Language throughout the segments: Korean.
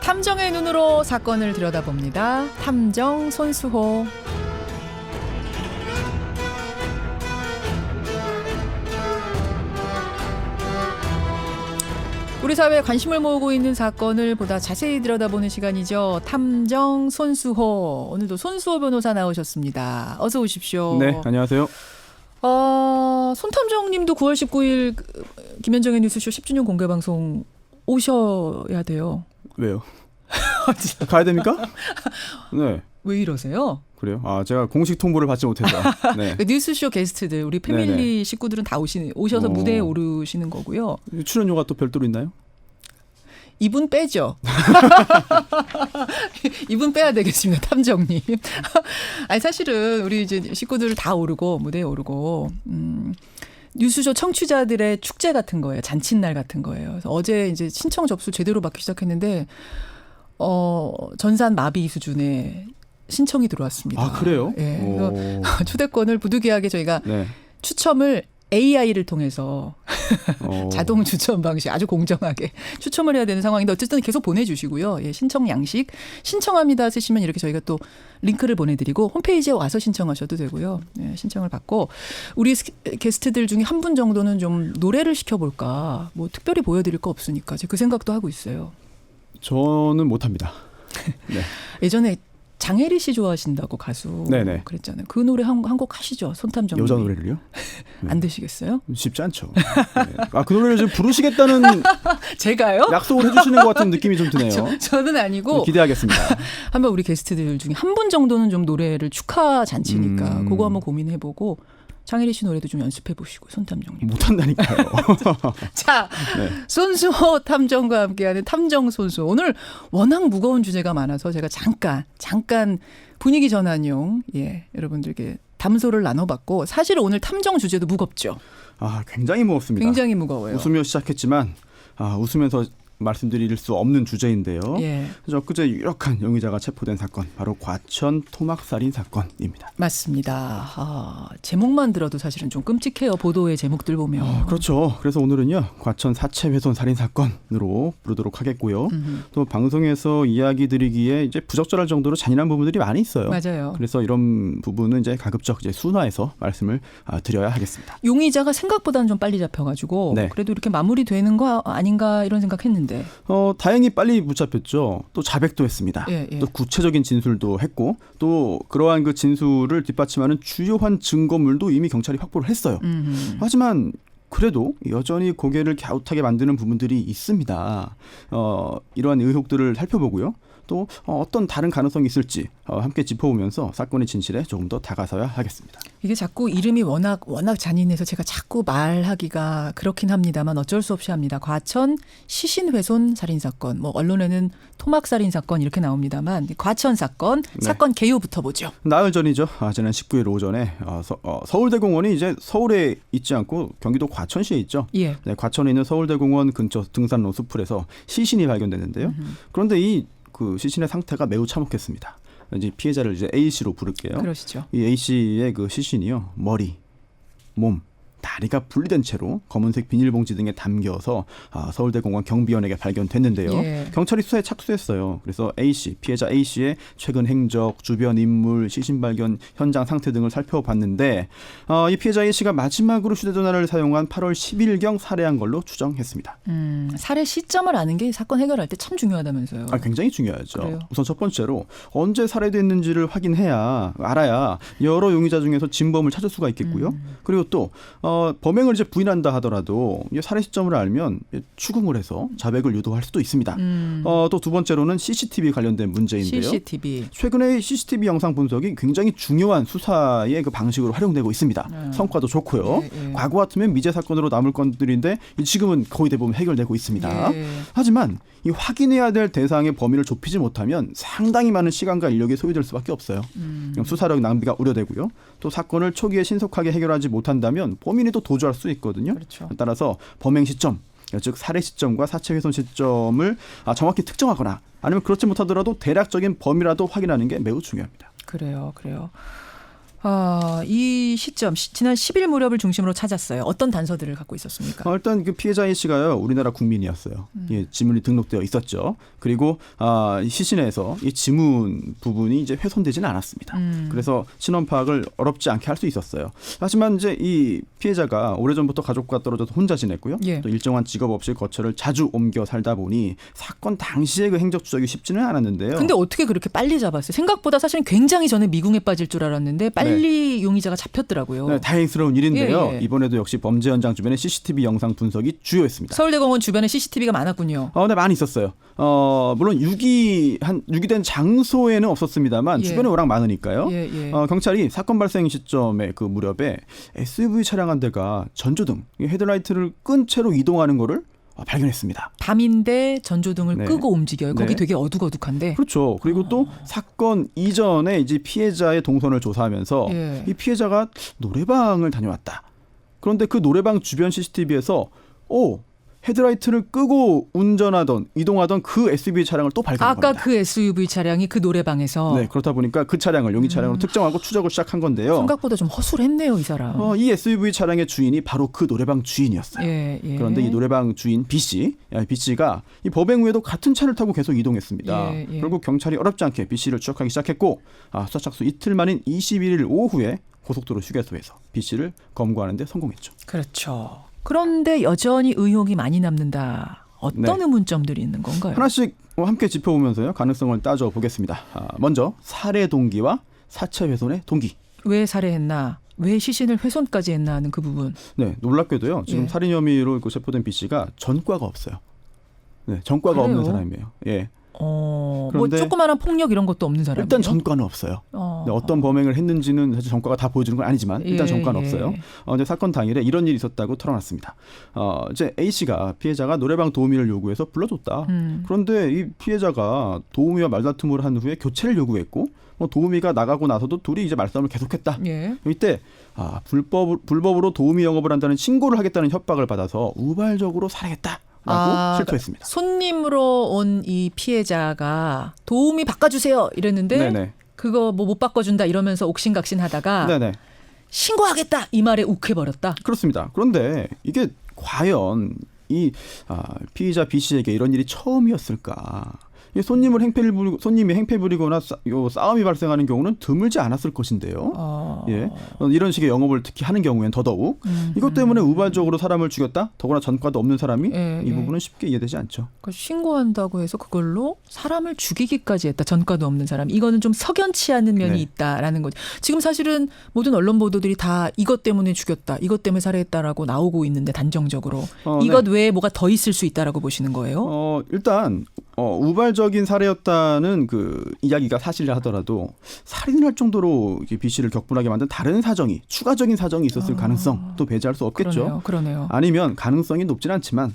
탐정의 눈으로 사건을 들여다봅니다. 탐정 손수호. 우리 사회에 관심을 모으고 있는 사건을 보다 자세히 들여다보는 시간이죠. 탐정 손수호. 오늘도 손수호 변호사 나오셨습니다. 어서 오십시오. 네, 안녕하세요. 손탐정님도 9월 19일 김현정의 뉴스쇼 10주년 공개방송 오셔야 돼요. 왜요? 가야 됩니까? 네. 왜 이러세요? 그래요? 제가 공식 통보를 받지 못해서. 네. 뉴스쇼 게스트들, 우리 패밀리 네네. 식구들은 다 오셔서 무대에 오르시는 거고요. 출연료가 또 별도로 있나요? 이분 빼죠. 이분 빼야 되겠습니다, 탐정님. 아니 사실은 우리 이제 식구들 다 오르고 무대에 오르고 뉴스쇼 청취자들의 축제 같은 거예요, 잔칫날 같은 거예요. 그래서 어제 이제 신청 접수 제대로 받기 시작했는데 전산 마비 수준의 신청이 들어왔습니다. 아 그래요? 예. 그래서 초대권을 부득이하게 저희가 네. 추첨을 AI를 통해서 자동 추첨 방식 아주 공정하게 추첨을 해야 되는 상황인데 어쨌든 계속 보내주시고요. 예, 신청 양식 신청합니다 쓰시면 이렇게 저희가 또 링크를 보내드리고 홈페이지에 와서 신청하셔도 되고요. 예, 신청을 받고 우리 게스트들 중에 한 분 정도는 좀 노래를 시켜볼까. 뭐 특별히 보여드릴 거 없으니까 제가 그 생각도 하고 있어요. 저는 못합니다. 네. 예전에 장혜리 씨 좋아하신다고 가수 네네. 그랬잖아요. 그 노래 한 곡 하시죠. 손탐정 여자 노래를요? 네. 안 되시겠어요? 쉽지 않죠. 네. 그 노래를 지금 부르시겠다는 제가요? 약속을 해주시는 것 같은 느낌이 좀 드네요. 저는 아니고 기대하겠습니다. 한번 우리 게스트들 중에 한 분 정도는 좀 노래를 축하 잔치니까 그거 한번 고민해보고 장혜리 씨 노래도 좀 연습해보시고 손탐정님. 못한다니까요. 자, 네. 손수호 탐정과 함께하는 탐정 손수호. 오늘 워낙 무거운 주제가 많아서 제가 잠깐 분위기 전환용 여러분들께 담소를 나눠봤고 사실 오늘 탐정 주제도 무겁죠. 굉장히 무겁습니다. 굉장히 무거워요. 웃으며 시작했지만 웃으면서 말씀드릴 수 없는 주제인데요. 예. 엊그제 유력한 용의자가 체포된 사건 바로 과천 토막살인 사건입니다. 맞습니다. 제목만 들어도 사실은 좀 끔찍해요. 보도의 제목들 보면. 그렇죠. 그래서 오늘은요. 과천 사체훼손 살인 사건으로 부르도록 하겠고요. 또 방송에서 이야기 드리기에 이제 부적절할 정도로 잔인한 부분들이 많이 있어요. 맞아요. 그래서 이런 부분은 이제 가급적 이제 순화해서 말씀을 드려야 하겠습니다. 용의자가 생각보다는 좀 빨리 잡혀가지고 네. 그래도 이렇게 마무리되는 거 아닌가 이런 생각했는데. 다행히 빨리 붙잡혔죠. 또 자백도 했습니다. 또 구체적인 진술도 했고 또 그러한 그 진술을 뒷받침하는 주요한 증거물도 이미 경찰이 확보를 했어요. 하지만 그래도 여전히 고개를 갸웃하게 만드는 부분들이 있습니다. 이러한 의혹들을 살펴보고요. 또 어떤 다른 가능성이 있을지 함께 짚어보면서 사건의 진실에 조금 더 다가서야 하겠습니다. 이게 자꾸 이름이 워낙 잔인해서 제가 자꾸 말하기가 그렇긴 합니다만 어쩔 수 없이 합니다. 과천 시신훼손 살인사건, 뭐 언론에는 토막살인 사건 이렇게 나옵니다만 과천 사건, 사건 개요부터 보죠. 나흘 전이죠. 지난 19일 오전에 서울대공원이 이제 서울에 있지 않고 경기도 과천시에 있죠. 예. 네, 과천에 있는 서울대공원 근처 등산로 수풀에서 시신이 발견됐는데요. 그런데 그 시신의 상태가 매우 참혹했습니다. 이제 피해자를 이제 A 씨로 부를게요. 그러시죠. 이 A 씨의 그 시신이요, 머리, 몸, 다리가 분리된 채로 검은색 비닐봉지 등에 담겨서 서울대공원 경비원에게 발견됐는데요. 예. 경찰이 수사에 착수했어요. 그래서 A 씨, 피해자 A 씨의 최근 행적, 주변 인물, 시신 발견 현장 상태 등을 살펴봤는데 이 피해자 A 씨가 마지막으로 휴대전화를 사용한 8월 10일경 살해한 걸로 추정했습니다. 살해 시점을 아는 게 사건 해결할 때 참 중요하다면서요. 굉장히 중요하죠. 그래요? 우선 첫 번째로 언제 살해됐는지를 알아야 여러 용의자 중에서 진범을 찾을 수가 있겠고요. 그리고 또 범행을 이제 부인한다 하더라도 살해 시점을 알면 추궁을 해서 자백을 유도할 수도 있습니다. 또 두 번째로는 CCTV 관련된 문제인데요. CCTV. 최근에 CCTV 영상 분석이 굉장히 중요한 수사의 그 방식으로 활용되고 있습니다. 성과도 좋고요. 과거 같으면 미제 사건으로 남을 건들인데 지금은 거의 대부분 해결되고 있습니다. 하지만 이 확인해야 될 대상의 범위를 좁히지 못하면 상당히 많은 시간과 인력이 소요될 수밖에 없어요. 수사력 낭비가 우려되고요. 또 사건을 초기에 신속하게 해결하지 못한다면 범인이 또 도주할 수 있거든요. 그렇죠. 따라서 범행 시점, 즉 살해 시점과 사체 훼손 시점을 정확히 특정하거나 아니면 그렇지 못하더라도 대략적인 범위라도 확인하는 게 매우 중요합니다. 그래요. 이 시점 지난 10일 무렵을 중심으로 찾았어요. 어떤 단서들을 갖고 있었습니까? 일단 그 피해자 A 씨가요, 우리나라 국민이었어요. 예, 지문이 등록되어 있었죠. 그리고 시신에서 이 지문 부분이 이제 훼손되지는 않았습니다. 그래서 신원 파악을 어렵지 않게 할 수 있었어요. 하지만 이제 이 피해자가 오래전부터 가족과 떨어져서 혼자 지냈고요. 예. 또 일정한 직업 없이 거처를 자주 옮겨 살다 보니 사건 당시에 그 행적 추적이 쉽지는 않았는데요. 근데 어떻게 그렇게 빨리 잡았어요? 생각보다 사실은 굉장히 저는 미궁에 빠질 줄 알았는데 빨리 용의자가 잡혔더라고요. 네, 다행스러운 일인데요. 예. 이번에도 역시 범죄 현장 주변에 CCTV 영상 분석이 주요했습니다. 서울대공원 주변에 CCTV가 많았군요. 네, 많이 있었어요. 물론 유기된 장소에는 없었습니다만 주변에 워낙 많으니까요. 경찰이 사건 발생 시점에 그 무렵에 SUV 차량 한 대가 전조등, 헤드라이트를 끈 채로 이동하는 거를 발견했습니다. 밤인데 전조등을 끄고 움직여요. 거기 되게 어둑어둑한데. 그렇죠. 그리고 또 사건 이전에 이제 피해자의 동선을 조사하면서 이 피해자가 노래방을 다녀왔다. 그런데 그 노래방 주변 CCTV에서 헤드라이트를 끄고 이동하던 그 SUV 차량을 또 발견한 겁니다. 아까 그 SUV 차량이 그 노래방에서. 네, 그렇다 보니까 그 차량을 용의 차량으로 특정하고 추적을 시작한 건데요. 생각보다 좀 허술했네요, 이 사람. 이 SUV 차량의 주인이 바로 그 노래방 주인이었어요. 그런데 이 노래방 주인 B 씨가 이 법행 후에도 같은 차를 타고 계속 이동했습니다. 결국 경찰이 어렵지 않게 B 씨를 추적하기 시작했고 수사 착수 이틀 만인 21일 오후에 고속도로 휴게소에서 B 씨를 검거하는 데 성공했죠. 그렇죠. 그런데 여전히 의혹이 많이 남는다. 어떤 의문점들이 있는 건가요? 하나씩 함께 짚어보면서요. 가능성을 따져보겠습니다. 먼저 살해 동기와 사체 훼손의 동기. 왜 살해했나? 왜 시신을 훼손까지 했나 하는 그 부분. 네, 놀랍게도요. 지금 살인 혐의로 체포된 B 씨가 전과가 없어요. 네, 전과가 없는 사람이에요. 예. 뭐 조그마한 폭력 이런 것도 없는 사람이에요? 일단 전과는 없어요. 어떤 범행을 했는지는 사실 전과가 다 보여주는 건 아니지만 일단 전과는 없어요. 이제 사건 당일에 이런 일이 있었다고 털어놨습니다. 이제 A 씨가 피해자가 노래방 도우미를 요구해서 불러줬다. 그런데 이 피해자가 도우미와 말다툼을 한 후에 교체를 요구했고 도우미가 나가고 나서도 둘이 이제 말싸움을 계속했다. 이때 불법으로 도우미 영업을 한다는 신고를 하겠다는 협박을 받아서 우발적으로 살해했다. 라고 실토했습니다. 손님으로 온 이 피해자가 도우미 바꿔주세요 이랬는데 그거 못 바꿔준다 이러면서 옥신각신하다가 신고하겠다 이 말에 욱해버렸다. 그렇습니다. 그런데 이게 과연 이 피의자 B 씨에게 이런 일이 처음이었을까? 손님이 행패 부리거나 싸움이 발생하는 경우는 드물지 않았을 것인데요. 이런 식의 영업을 특히 하는 경우엔 더더욱 이것 때문에 우발적으로 사람을 죽였다. 더구나 전과도 없는 사람이 이 부분은 쉽게 이해되지 않죠. 그러니까 신고한다고 해서 그걸로 사람을 죽이기까지 했다. 전과도 없는 사람. 이거는 좀 석연치 않은 면이 있다라는 거죠. 지금 사실은 모든 언론 보도들이 다 이것 때문에 죽였다. 이것 때문에 살해했다라고 나오고 있는데 단정적으로. 이것 외에 뭐가 더 있을 수 있다라고 보시는 거예요? 일단 우발적인 살해였다는 그 이야기가 사실이라 하더라도 살인을 할 정도로 B 씨를 격분하게 만든 다른 사정이 추가적인 사정이 있었을 가능성도 배제할 수 없겠죠. 그러네요. 아니면 가능성이 높지는 않지만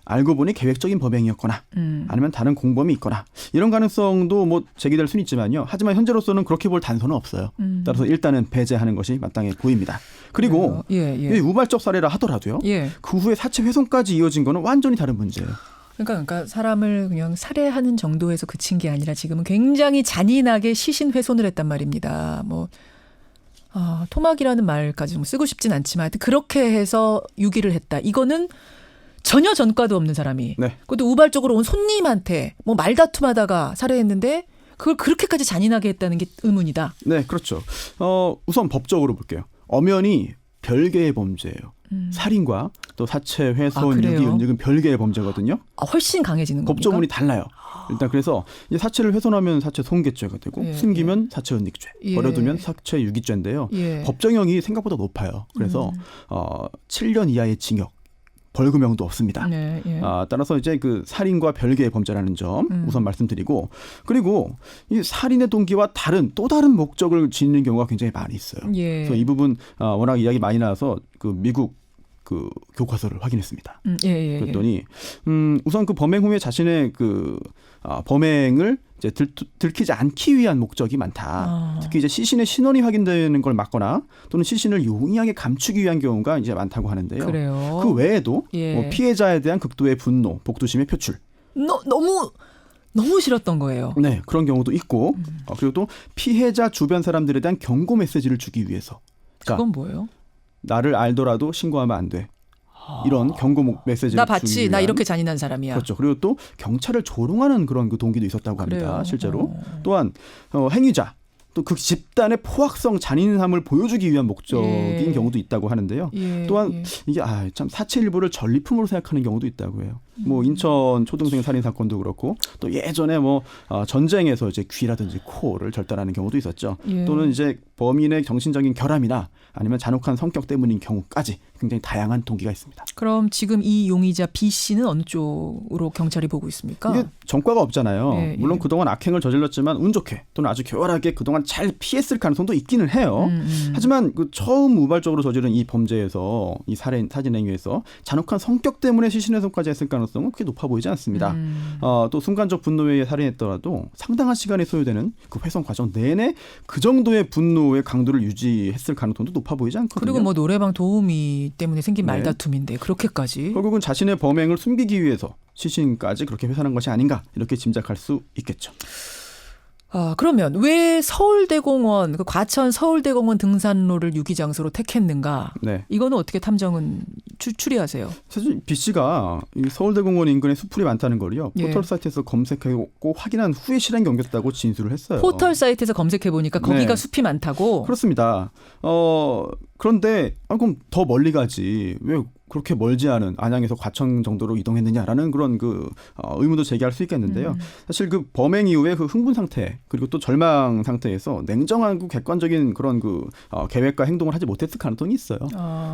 알고 보니 계획적인 범행이었거나 아니면 다른 공범이 있거나 이런 가능성도 제기될 수는 있지만요. 하지만 현재로서는 그렇게 볼 단서는 없어요. 따라서 일단은 배제하는 것이 마땅해 보입니다. 그리고 우발적 살해라 하더라도요. 그 후에 사체 훼손까지 이어진 거는 완전히 다른 문제예요. 그러니까 사람을 그냥 살해하는 정도에서 그친 게 아니라 지금은 굉장히 잔인하게 시신 훼손을 했단 말입니다. 토막이라는 말까지 좀 쓰고 싶진 않지만 하여튼 그렇게 해서 유기를 했다. 이거는 전혀 전과도 없는 사람이 그것도 우발적으로 온 손님한테 말다툼하다가 살해했는데 그걸 그렇게까지 잔인하게 했다는 게 의문이다. 네, 그렇죠. 우선 법적으로 볼게요. 엄연히 별개의 범죄예요. 살인과 또 사체 훼손, 유기, 은닉은 별개의 범죄거든요. 훨씬 강해지는 겁니까? 법조문이 달라요. 일단 그래서 이제 사체를 훼손하면 사체 손괴죄가 되고 숨기면 사체 은닉죄, 버려두면 사체 유기죄인데요. 법정형이 생각보다 높아요. 그래서 7년 이하의 징역, 벌금형도 없습니다. 따라서 이제 그 살인과 별개의 범죄라는 점 우선 말씀드리고, 그리고 이 살인의 동기와 또 다른 목적을 짓는 경우가 굉장히 많이 있어요. 그래서 이 부분 워낙 이야기 많이 나와서 그 미국 그 교과서를 확인했습니다. 그랬더니 우선 그 범행 후에 자신의 그 범행을 이제 들키지 않기 위한 목적이 많다. 특히 이제 시신의 신원이 확인되는 걸 막거나 또는 시신을 용이하게 감추기 위한 경우가 이제 많다고 하는데요. 그 외에도 피해자에 대한 극도의 분노, 복두심의 표출. 너무 싫었던 거예요. 네, 그런 경우도 있고 그리고 또 피해자 주변 사람들에 대한 경고 메시지를 주기 위해서. 그러니까 그건 뭐예요? 나를 알더라도 신고하면 안 돼. 이런 경고 메시지를 나 봤지. 나 이렇게 잔인한 사람이야. 그렇죠. 그리고 또 경찰을 조롱하는 그런 그 동기도 있었다고 합니다. 그래요? 실제로. 또한 행위자. 또 그 집단의 포악성 잔인함을 보여주기 위한 목적인 경우도 있다고 하는데요. 또한 이게 참 사체 일부를 전리품으로 생각하는 경우도 있다고 해요. 뭐 인천 초등생 살인 사건도 그렇고 또 예전에 뭐 전쟁에서 이제 귀라든지 코를 절단하는 경우도 있었죠. 또는 이제 범인의 정신적인 결함이나 아니면 잔혹한 성격 때문인 경우까지 굉장히 다양한 동기가 있습니다. 그럼 지금 이 용의자 B 씨는 어느 쪽으로 경찰이 보고 있습니까? 이게 전과가 없잖아요. 물론 그동안 악행을 저질렀지만 운 좋게 또는 아주 교활하게 그동안 잘 피했을 가능성도 있기는 해요. 하지만 그 처음 우발적으로 저지른 이 범죄에서 이 살인 사진 행위에서 잔혹한 성격 때문에 시신훼손까지 했을 가능성은 그렇게 높아 보이지 않습니다. 또 순간적 분노에 의해 살인했더라도 상당한 시간이 소요되는 그 회선 과정 내내 그 정도의 분노의 강도를 유지했을 가능성도 높아 보이지 않거든요. 그리고 뭐 노래방 도우미 때문에 생긴 말다툼인데 그렇게까지. 결국은 자신의 범행을 숨기기 위해서 시신까지 그렇게 회산한 것이 아닌가 이렇게 짐작할 수 있겠죠. 그러면 왜 서울대공원, 그 과천 서울대공원 등산로를 유기장소로 택했는가? 네. 이거는 어떻게 탐정은 추리하세요? 사실 B 씨가 이 서울대공원 인근에 수풀이 많다는 걸요. 포털 사이트에서 검색하고 확인한 후에 실행에 옮겼다고 진술을 했어요. 포털 사이트에서 검색해 보니까 거기가 숲이 많다고? 그렇습니다. 그런데 그럼 더 멀리 가지. 왜 그렇게 멀지 않은 안양에서 과천 정도로 이동했느냐라는 그런 그 의문도 제기할 수 있겠는데요. 사실 그 범행 이후에 그 흥분 상태 그리고 또 절망 상태에서 냉정하고 객관적인 그런 그 계획과 행동을 하지 못했을 가능성이 있어요.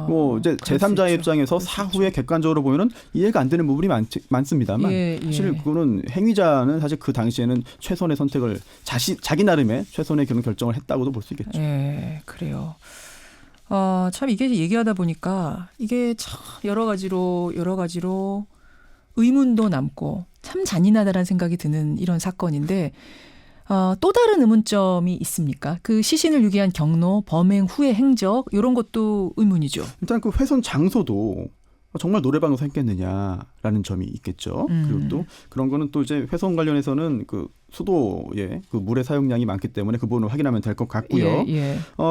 뭐 이제 제3자의 입장에서 사후에 객관적으로 보면은 이해가 안 되는 부분이 많습니다만 사실 그거는 행위자는 사실 그 당시에는 최선의 선택을 자기 나름의 최선의 그런 결정을 했다고도 볼 수 있겠죠. 예, 그래요. 참 이게 얘기하다 보니까 이게 참 여러 가지로 의문도 남고 참 잔인하다라는 생각이 드는 이런 사건인데 또 다른 의문점이 있습니까? 그 시신을 유기한 경로, 범행 후의 행적 이런 것도 의문이죠. 일단 그 훼손 장소도 정말 노래방에서 했겠느냐라는 점이 있겠죠. 그리고 또 그런 거는 또 이제 훼손 관련해서는 그 수도의 그 물의 사용량이 많기 때문에 그 부분을 확인하면 될 것 같고요.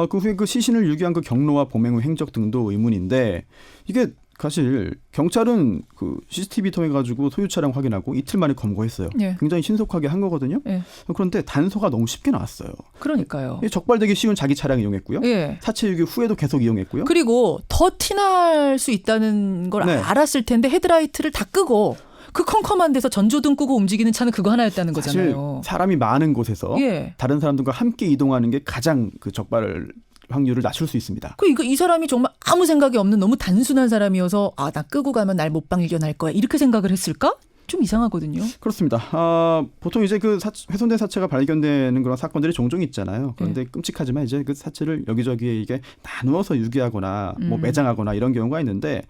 그 후에 그 시신을 유기한 그 경로와 범행 후 행적 등도 의문인데 이게 사실 경찰은 그 CCTV 통해 가지고 소유 차량 확인하고 이틀 만에 검거했어요. 굉장히 신속하게 한 거거든요. 그런데 단서가 너무 쉽게 나왔어요. 그러니까요. 적발되기 쉬운 자기 차량 이용했고요. 사체 유기 후에도 계속 이용했고요. 그리고 더 티날 수 있다는 걸 알았을 텐데 헤드라이트를 다 끄고 그 컴컴한 데서 전조등 끄고 움직이는 차는 그거 하나였다는 거잖아요. 사실 사람이 많은 곳에서 다른 사람들과 함께 이동하는 게 가장 그 적발 확률을 낮출 수 있습니다. 이 사람이 정말 아무 생각이 없는 너무 단순한 사람이어서 나 끄고 가면 날 못 발견할 거야 이렇게 생각을 했을까? 좀 이상하거든요. 그렇습니다. 보통 이제 그 훼손된 사체가 발견되는 그런 사건들이 종종 있잖아요. 그런데 끔찍하지만 이제 그 사체를 여기저기에 이게 나누어서 유기하거나 뭐 매장하거나 이런 경우가 있는데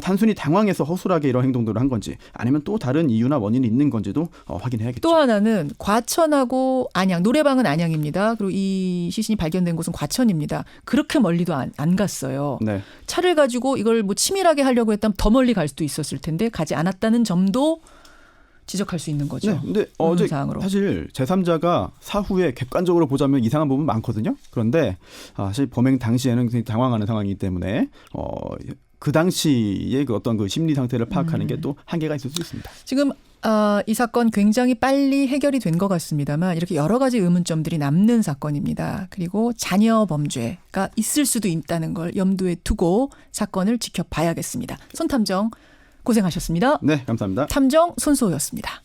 단순히 당황해서 허술하게 이런 행동들을 한 건지 아니면 또 다른 이유나 원인이 있는 건지도 확인해야겠죠. 또 하나는 과천하고 안양, 노래방은 안양입니다. 그리고 이 시신이 발견된 곳은 과천입니다. 그렇게 멀리도 안 갔어요. 차를 가지고 이걸 뭐 치밀하게 하려고 했다면 더 멀리 갈 수도 있었을 텐데 가지 않았다는 점도 지적할 수 있는 거죠. 근데 사실 제3자가 사후에 객관적으로 보자면 이상한 부분 많거든요. 그런데 사실 범행 당시에는 굉장히 당황하는 상황이기 때문에 그 당시의 그 어떤 그 심리 상태를 파악하는 게 또 한계가 있을 수 있습니다. 지금 이 사건 굉장히 빨리 해결이 된 것 같습니다만 이렇게 여러 가지 의문점들이 남는 사건입니다. 그리고 자녀 범죄가 있을 수도 있다는 걸 염두에 두고 사건을 지켜봐야겠습니다. 손탐정 고생하셨습니다. 네, 감사합니다. 탐정 손수호였습니다.